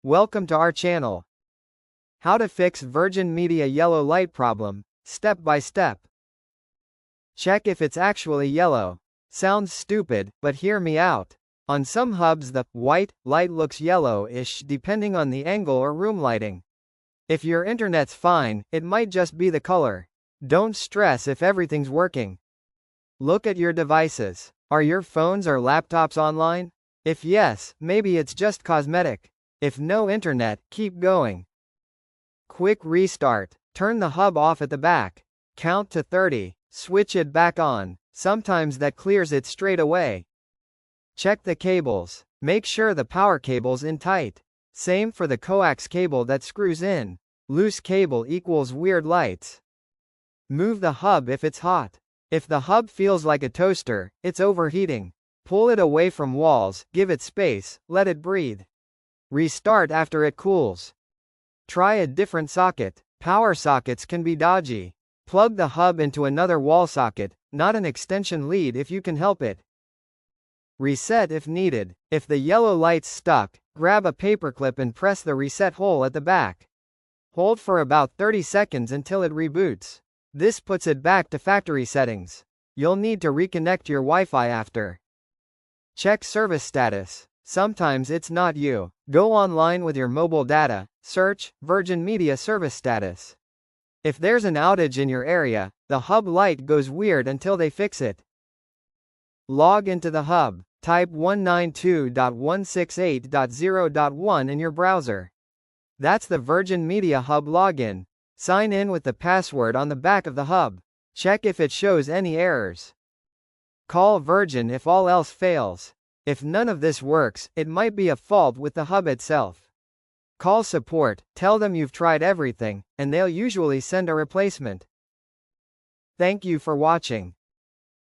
Welcome to our channel. How to fix Virgin Media yellow light problem, step by step. Check if it's actually yellow. Sounds stupid, but hear me out. On some hubs the white light looks yellowish depending on the angle or room lighting. If your internet's fine, it might just be the color. Don't stress if everything's working. Look at your devices. Are your phones or laptops online? If yes, maybe it's just cosmetic. If no internet, keep going. Quick restart. Turn the hub off at the back. Count to 30. Switch it back on. Sometimes that clears it straight away. Check the cables. Make sure the power cable's in tight. Same for the coax cable that screws in. Loose cable equals weird lights. Move the hub if it's hot. If the hub feels like a toaster, it's overheating. Pull it away from walls, give it space, let it breathe. Restart after it cools. Try a different socket. Power sockets can be dodgy. Plug the hub into another wall socket, not an extension lead if you can help it. Reset if needed. If the yellow light's stuck, grab a paperclip and press the reset hole at the back. Hold for about 30 seconds until it reboots. This puts it back to factory settings. You'll need to reconnect your Wi-Fi after. Check service status. Sometimes it's not you. Go online with your mobile data, search Virgin Media service status. If there's an outage in your area, the hub light goes weird until they fix it. Log into the hub. Type 192.168.0.1 in your browser. That's the Virgin Media Hub login. Sign in with the password on the back of the hub. Check if it shows any errors. Call Virgin if all else fails. If none of this works, it might be a fault with the hub itself. Call support, tell them you've tried everything, and they'll usually send a replacement. Thank you for watching.